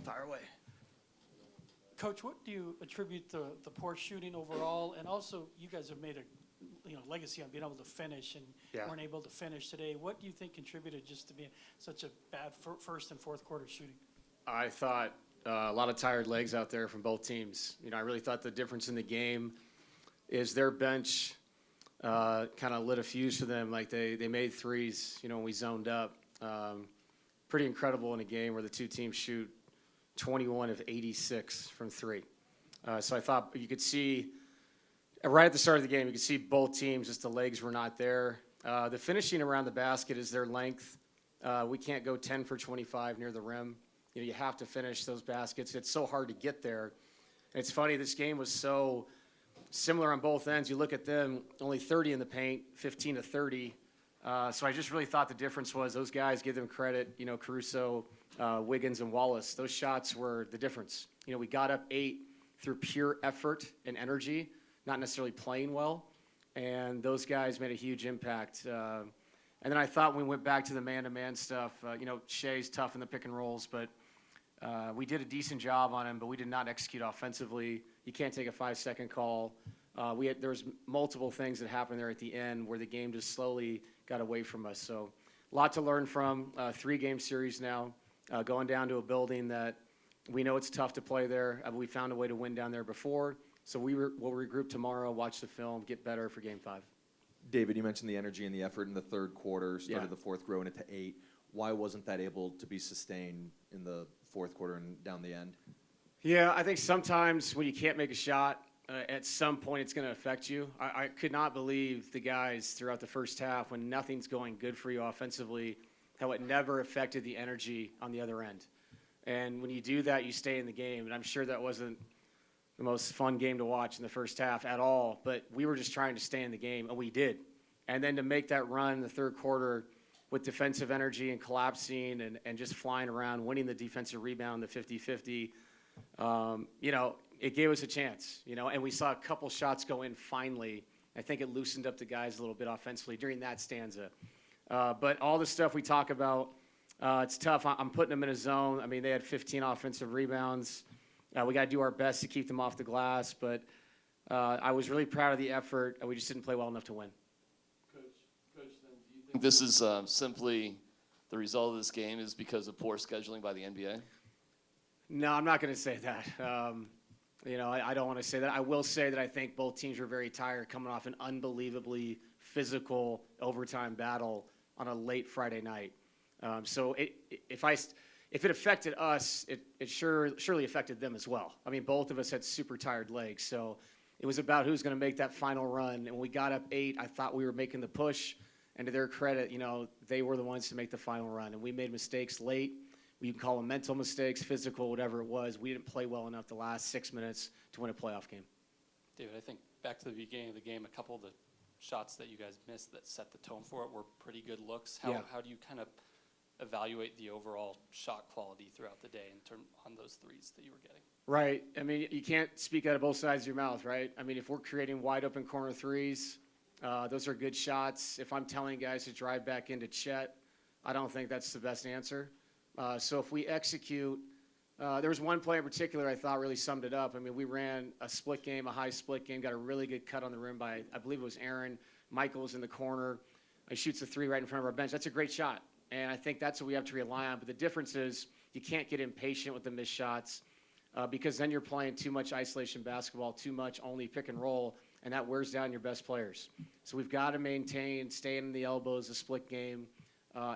Fire away. Coach, what do you attribute the poor shooting overall? And also, you guys have made a legacy on being able to finish, and weren't able to finish today. What do you think contributed just to being such a bad first and fourth quarter shooting? I thought a lot of tired legs out there from both teams. I really thought the difference in the game is their bench kind of lit a fuse for them. Like they made threes, when we zoned up. Pretty incredible in a game where the two teams shoot 21 of 86 from three. So I thought you could see, right at the start of the game, you could see both teams, just the legs were not there. The finishing around the basket is their length. We can't go 10 for 25 near the rim. You have to finish those baskets. It's so hard to get there. And it's funny, this game was so similar on both ends. You look at them, only 30 in the paint, 15 to 30. So I just really thought the difference was those guys, give them credit, Caruso, Wiggins, and Wallace. Those shots were the difference. We got up 8 through pure effort and energy, not necessarily playing well. And those guys made a huge impact. And then I thought when we went back to the man-to-man stuff, Shea's tough in the pick and rolls, but we did a decent job on him, but we did not execute offensively. You can't take a 5-second call. There was multiple things that happened there at the end where the game just slowly got away from us. So a lot to learn from. 3-game series now, going down to a building that we know it's tough to play there. We found a way to win down there before. So we'll regroup tomorrow, watch the film, get better for Game 5. David, you mentioned the energy and the effort in the third quarter, started the fourth growing it to 8. Why wasn't that able to be sustained in the fourth quarter and down the end? Yeah, I think sometimes when you can't make a shot, at some point it's going to affect you. I could not believe the guys throughout the first half when nothing's going good for you offensively, how it never affected the energy on the other end. And when you do that, you stay in the game. And I'm sure that wasn't the most fun game to watch in the first half at all, but we were just trying to stay in the game, and we did. And then to make that run in the third quarter with defensive energy and collapsing and just flying around, winning the defensive rebound, the 50-50, it gave us a chance, and we saw a couple shots go in finally. I think it loosened up the guys a little bit offensively during that stanza. But all the stuff we talk about, it's tough. I'm putting them in a zone. I mean, they had 15 offensive rebounds. We got to do our best to keep them off the glass, but I was really proud of the effort. We just didn't play well enough to win. Coach, then do you think this is simply the result of this game is because of poor scheduling by the NBA? No, I'm not going to say that. I don't want to say that. I will say that I think both teams were very tired coming off an unbelievably physical overtime battle on a late Friday night. So if it affected us, it surely affected them as well. I mean, both of us had super tired legs. So it was about who's going to make that final run. And when we got up 8, I thought we were making the push. And to their credit, they were the ones to make the final run. And we made mistakes late. You can call them mental mistakes, physical, whatever it was. We didn't play well enough the last 6 minutes to win a playoff game. David, I think back to the beginning of the game, a couple of the shots that you guys missed that set the tone for it were pretty good looks. How do you kind of evaluate the overall shot quality throughout the day on those threes that you were getting? Right. I mean, you can't speak out of both sides of your mouth, right? I mean, if we're creating wide open corner threes, those are good shots. If I'm telling guys to drive back into Chet, I don't think that's the best answer. So if we execute, there was one play in particular I thought really summed it up. I mean, we ran a split game, a high split game, got a really good cut on the rim by, I believe it was Aaron. Michael was in the corner. He shoots a 3 right in front of our bench. That's a great shot. And I think that's what we have to rely on. But the difference is you can't get impatient with the missed shots because then you're playing too much isolation basketball, too much only pick and roll, and that wears down your best players. So we've got to maintain staying in the elbows, a split game,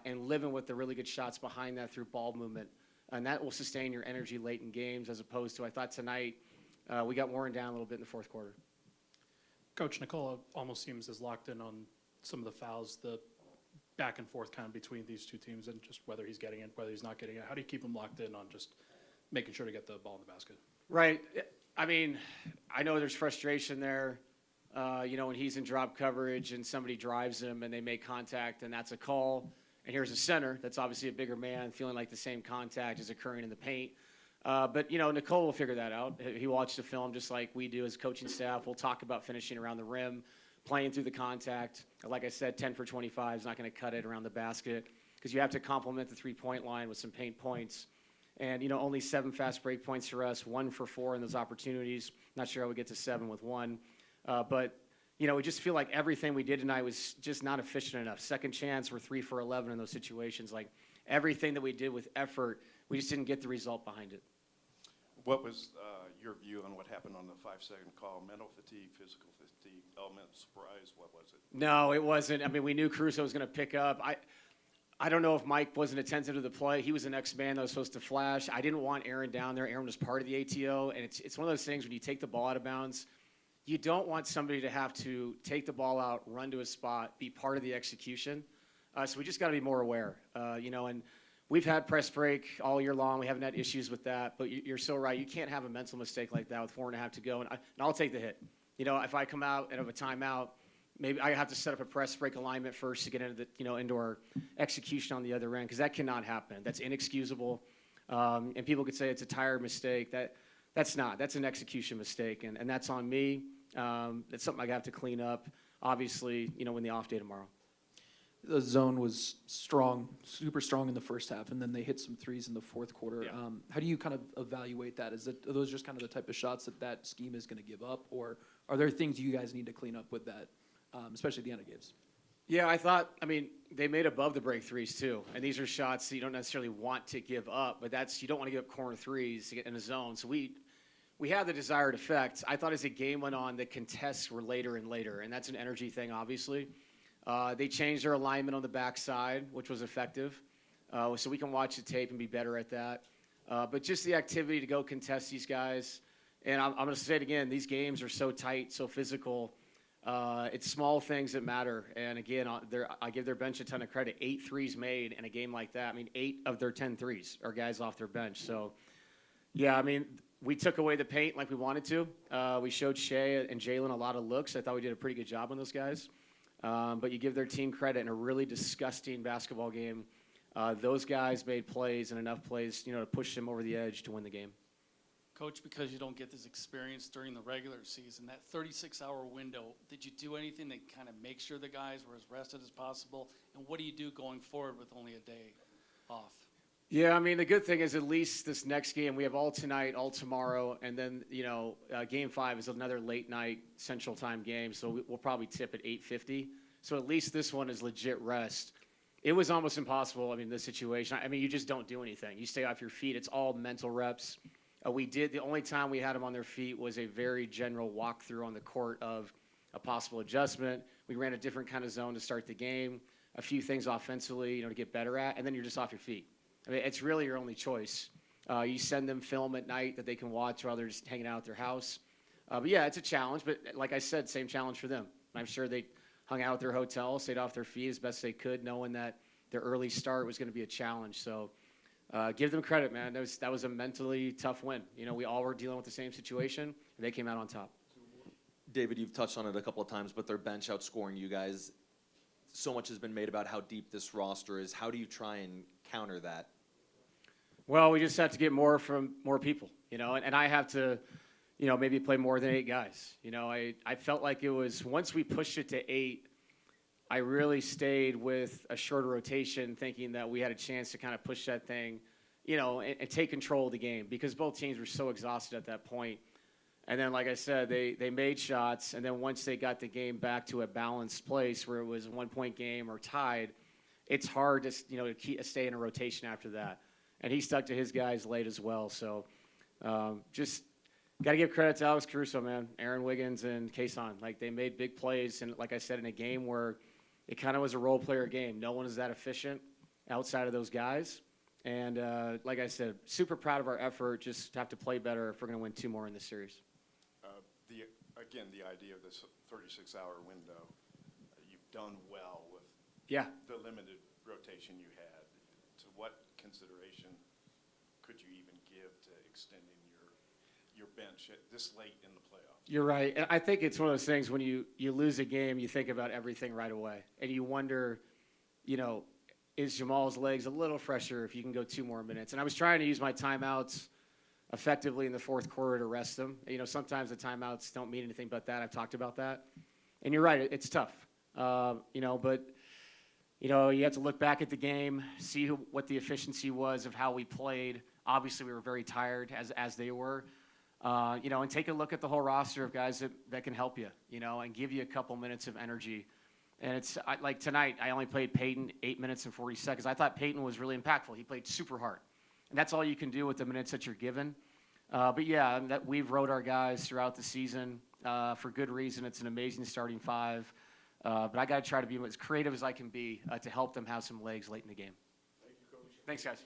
and living with the really good shots behind that through ball movement. And that will sustain your energy late in games as opposed to, I thought tonight, we got worn down a little bit in the fourth quarter. Coach, Nikola almost seems as locked in on some of the fouls, the back and forth kind of between these two teams and just whether he's getting it, whether he's not getting it. How do you keep him locked in on just making sure to get the ball in the basket? Right. I mean, I know there's frustration there, when he's in drop coverage and somebody drives him and they make contact and that's a call. And here's a center that's obviously a bigger man feeling like the same contact is occurring in the paint. But Nicole will figure that out. He watched the film just like we do as coaching staff. We'll talk about finishing around the rim, playing through the contact. Like I said, 10 for 25 is not going to cut it around the basket because you have to complement the three-point line with some paint points. And, only 7 fast break points for us, 1 for 4 in those opportunities. Not sure how we get to 7 with 1. But, we just feel like everything we did tonight was just not efficient enough. Second chance, we're 3 for 11 in those situations. Like, everything that we did with effort, we just didn't get the result behind it. What was your view on what happened on the 5-second call? Mental fatigue, physical fatigue, element of surprise? What was it? No, it wasn't. I mean, we knew Caruso was going to pick up. I don't know if Mike wasn't attentive to the play. He was the next man that was supposed to flash. I didn't want Aaron down there. Aaron was part of the ATO, and it's one of those things when you take the ball out of bounds, you don't want somebody to have to take the ball out, run to a spot, be part of the execution. So we just got to be more aware, and we've had press break all year long. We haven't had issues with that, but you're so right. You can't have a mental mistake like that with 4.5 to go, and I'll take the hit. If I come out and have a timeout, maybe I have to set up a press break alignment first to get into the, into our execution on the other end, because that cannot happen. That's inexcusable. And people could say it's a tired mistake. That's not. That's an execution mistake, and that's on me. That's something I have to clean up, obviously, when the off day tomorrow. The zone was strong, super strong in the first half, and then they hit some threes in the fourth quarter. Yeah. How do you kind of evaluate that? Are those just kind of the type of shots that scheme is going to give up, or are there things you guys need to clean up with that, especially at the end of games? Yeah, they made above the break threes too. And these are shots that you don't necessarily want to give up, but you don't want to give up corner threes to get in a zone. So we had the desired effect. I thought as the game went on, the contests were later and later, and that's an energy thing, obviously. They changed their alignment on the backside, which was effective. So we can watch the tape and be better at that. But just the activity to go contest these guys. And I'm going to say it again, these games are so tight, so physical. It's small things that matter. And again, I give their bench a ton of credit. 8 threes made in a game like that. 8 of their 10 threes are guys off their bench. So, yeah, we took away the paint like we wanted to. We showed Shea and Jalen a lot of looks. I thought we did a pretty good job on those guys. But you give their team credit in a really disgusting basketball game. Those guys made plays and enough plays, to push them over the edge to win the game. Coach, because you don't get this experience during the regular season, that 36-hour window, did you do anything to kind of make sure the guys were as rested as possible? And what do you do going forward with only a day off? Yeah, the good thing is at least this next game, we have all tonight, all tomorrow, and then, Game 5 is another late night Central Time game, so we'll probably tip at 8:50. So at least this one is legit rest. It was almost impossible, this situation. You just don't do anything. You stay off your feet. It's all mental reps. The only time we had them on their feet was a very general walkthrough on the court of a possible adjustment. We ran a different kind of zone to start the game, a few things offensively, to get better at, and then you're just off your feet. It's really your only choice. You send them film at night that they can watch while they're just hanging out at their house. But yeah, it's a challenge, but like I said, same challenge for them. I'm sure they hung out at their hotel, stayed off their feet as best they could, knowing that their early start was going to be a challenge. So give them credit, man. That was a mentally tough win. We all were dealing with the same situation, and they came out on top. David, you've touched on it a couple of times, but their bench outscoring you guys. So much has been made about how deep this roster is. How do you try and counter that? Well, we just have to get more from more people, and I have to, maybe play more than 8 guys. I felt like it was, once we pushed it to 8, I really stayed with a shorter rotation thinking that we had a chance to kind of push that thing, and take control of the game because both teams were so exhausted at that point. And then, like I said, they made shots, and then once they got the game back to a balanced place where it was a 1-point game or tied, it's hard to, to stay in a rotation after that. And he stuck to his guys late as well. So just got to give credit to Alex Caruso, man, Aaron Wiggins and Kason. They made big plays. And like I said, in a game where it kind of was a role player game. No one is that efficient outside of those guys. And like I said, super proud of our effort. Just have to play better if we're going to win 2 more in this series. The idea of this 36-hour window, you've done well with the limited rotation you had. To what consideration could you even give to extending your bench this late in the playoffs? You're right. And I think it's one of those things when you lose a game, you think about everything right away. And you wonder, is Jamal's legs a little fresher if you can go 2 more minutes? And I was trying to use my timeouts effectively in the fourth quarter to rest them. Sometimes the timeouts don't mean anything but that. I've talked about that. And you're right, it's tough. But you know, you have to look back at the game, see what the efficiency was of how we played. Obviously, we were very tired, as they were. You know, and take a look at the whole roster of guys that can help you, you know, and give you a couple minutes of energy. And like tonight, I only played Peyton 8 minutes and 40 seconds. I thought Peyton was really impactful. He played super hard. And that's all you can do with the minutes that you're given. But yeah, we've rode our guys throughout the season for good reason. It's an amazing starting five. But I got to try to be as creative as I can be to help them have some legs late in the game. Thank you, Coach. Thanks, guys.